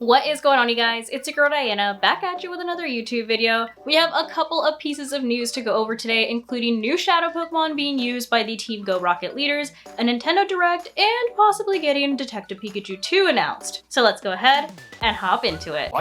What is going on, you guys? It's your girl Diana, back at you with another YouTube video. We have a couple of pieces of news to go over today, including new shadow Pokemon being used by the Team Go Rocket leaders, a Nintendo Direct, and possibly getting Detective Pikachu 2 announced. So let's go ahead and hop into it.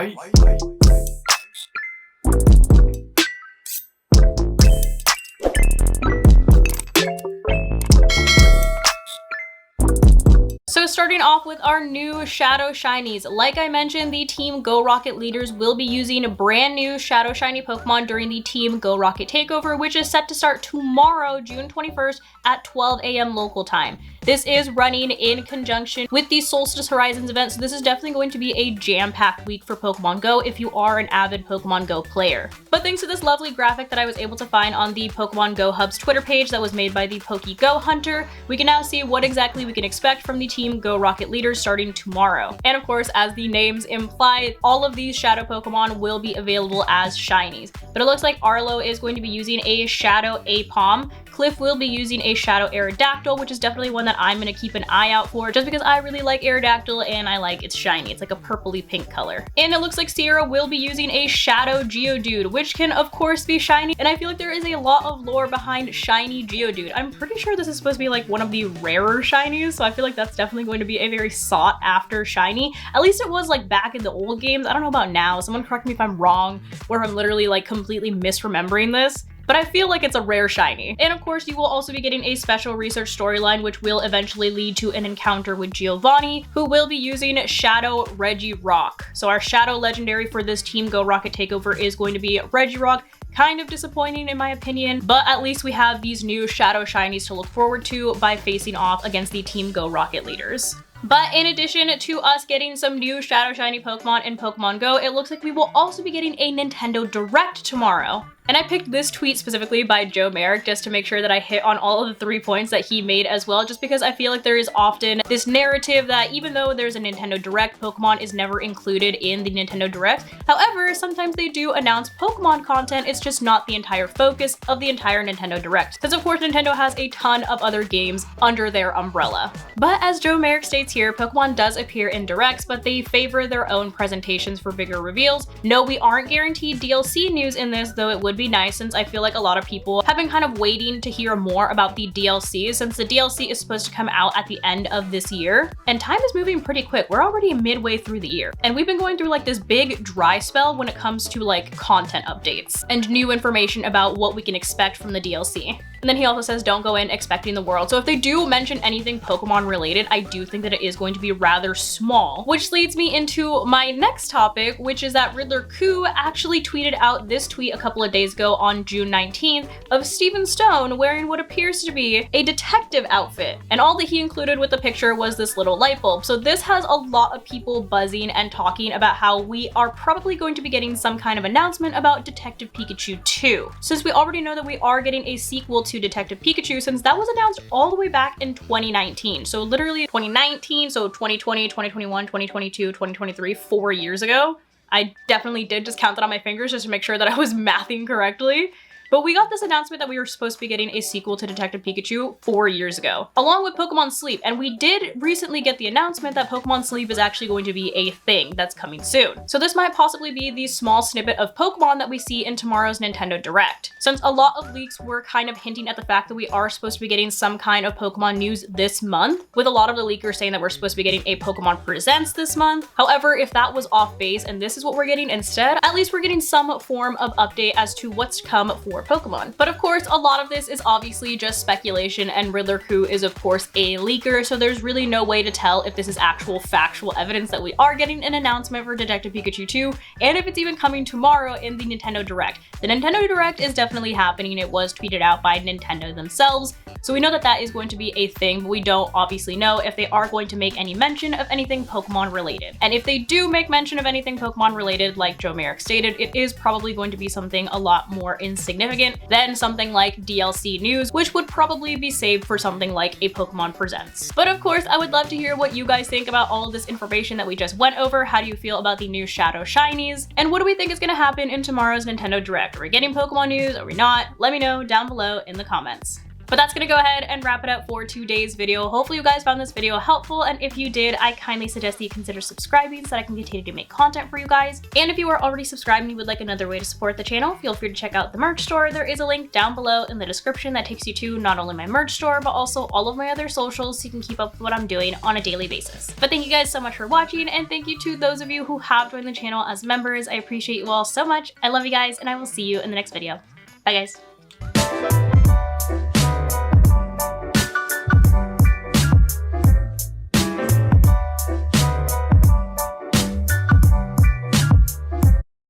So starting off with our new Shadow Shinies. Like I mentioned, the Team Go Rocket leaders will be using brand new Shadow Shiny Pokemon during the Team Go Rocket Takeover, which is set to start tomorrow, June 21st at 12 a.m. local time. This is running in conjunction with the Solstice Horizons event, so this is definitely going to be a jam-packed week for Pokemon Go if you are an avid Pokemon Go player. But thanks to this lovely graphic that I was able to find on the Pokemon Go Hub's Twitter page that was made by the PokeGo Hunter, we can now see what exactly we can expect from the Team Go Rocket leaders starting tomorrow. And of course, as the names imply, all of these Shadow Pokemon will be available as Shinies. But it looks like Arlo is going to be using a Shadow Apom. Cliff will be using a Shadow Aerodactyl, which is definitely one that I'm going to keep an eye out for just because I really like Aerodactyl and I like its shiny. It's like a purpley pink color. And it looks like Sierra will be using a Shadow Geodude, which can of course be shiny. And I feel like there is a lot of lore behind shiny Geodude. I'm pretty sure this is supposed to be like one of the rarer shinies, so I feel like that's definitely going to be a very sought after shiny. At least it was like back in the old games. I don't know about now. Someone correct me if I'm wrong or if I'm literally like completely misremembering this. But I feel like it's a rare shiny. And of course, you will also be getting a special research storyline, which will eventually lead to an encounter with Giovanni, who will be using Shadow Regirock. So our Shadow legendary for this Team Go Rocket Takeover is going to be Regirock. Kind of disappointing in my opinion, but at least we have these new Shadow Shinies to look forward to by facing off against the Team Go Rocket leaders. But in addition to us getting some new Shadow Shiny Pokemon in Pokemon Go, it looks like we will also be getting a Nintendo Direct tomorrow. And I picked this tweet specifically by Joe Merrick just to make sure that I hit on all of the 3 points that he made as well, just because I feel like there is often this narrative that even though there's a Nintendo Direct, Pokemon is never included in the Nintendo Direct. However, sometimes they do announce Pokemon content, it's just not the entire focus of the entire Nintendo Direct. Because of course Nintendo has a ton of other games under their umbrella. But as Joe Merrick states here, Pokemon does appear in Directs, but they favor their own presentations for bigger reveals. No, we aren't guaranteed DLC news in this, though it would be nice since I feel like a lot of people have been kind of waiting to hear more about the DLC since the DLC is supposed to come out at the end of this year. And time is moving pretty quick. We're already midway through the year. And we've been going through like this big dry spell when it comes to like content updates and new information about what we can expect from the DLC. And then he also says don't go in expecting the world. So if they do mention anything Pokemon related, I do think that it is going to be rather small. Which leads me into my next topic, which is that Riddler Koo actually tweeted out this tweet a couple of days ago on June 19th of Steven Stone wearing what appears to be a detective outfit. And all that he included with the picture was this little light bulb. So this has a lot of people buzzing and talking about how we are probably going to be getting some kind of announcement about Detective Pikachu 2. Since we already know that we are getting a sequel to Detective Pikachu, since that was announced all the way back in 2019. So literally 2019, so 2020, 2021, 2022, 2023, 4 years ago. I definitely did just count that on my fingers just to make sure that I was mathing correctly. But we got this announcement that we were supposed to be getting a sequel to Detective Pikachu 4 years ago, along with Pokemon Sleep. And we did recently get the announcement that Pokemon Sleep is actually going to be a thing that's coming soon. So this might possibly be the small snippet of Pokemon that we see in tomorrow's Nintendo Direct. Since a lot of leaks were kind of hinting at the fact that we are supposed to be getting some kind of Pokemon news this month, with a lot of the leakers saying that we're supposed to be getting a Pokemon Presents this month. However, if that was off base and this is what we're getting instead, at least we're getting some form of update as to what's to come for Pokemon. But of course, a lot of this is obviously just speculation, and Riddler Koo is of course a leaker, so there's really no way to tell if this is actual factual evidence that we are getting an announcement for Detective Pikachu 2, and if it's even coming tomorrow in the Nintendo Direct. The Nintendo Direct is definitely happening. It was tweeted out by Nintendo themselves, so we know that that is going to be a thing, but we don't obviously know if they are going to make any mention of anything Pokemon related. And if they do make mention of anything Pokemon related, like Joe Merrick stated, it is probably going to be something a lot more insignificant than something like DLC news, which would probably be saved for something like a Pokemon Presents. But of course, I would love to hear what you guys think about all of this information that we just went over. How do you feel about the new Shadow Shinies? And what do we think is going to happen in tomorrow's Nintendo Direct? Are we getting Pokemon news? Are we not? Let me know down below in the comments. But that's gonna go ahead and wrap it up for today's video. Hopefully you guys found this video helpful, and if you did, I kindly suggest that you consider subscribing so that I can continue to make content for you guys. And if you are already subscribed and you would like another way to support the channel, feel free to check out the merch store. There is a link down below in the description that takes you to not only my merch store, but also all of my other socials so you can keep up with what I'm doing on a daily basis. But thank you guys so much for watching, and thank you to those of you who have joined the channel as members. I appreciate you all so much. I love you guys, and I will see you in the next video. Bye guys.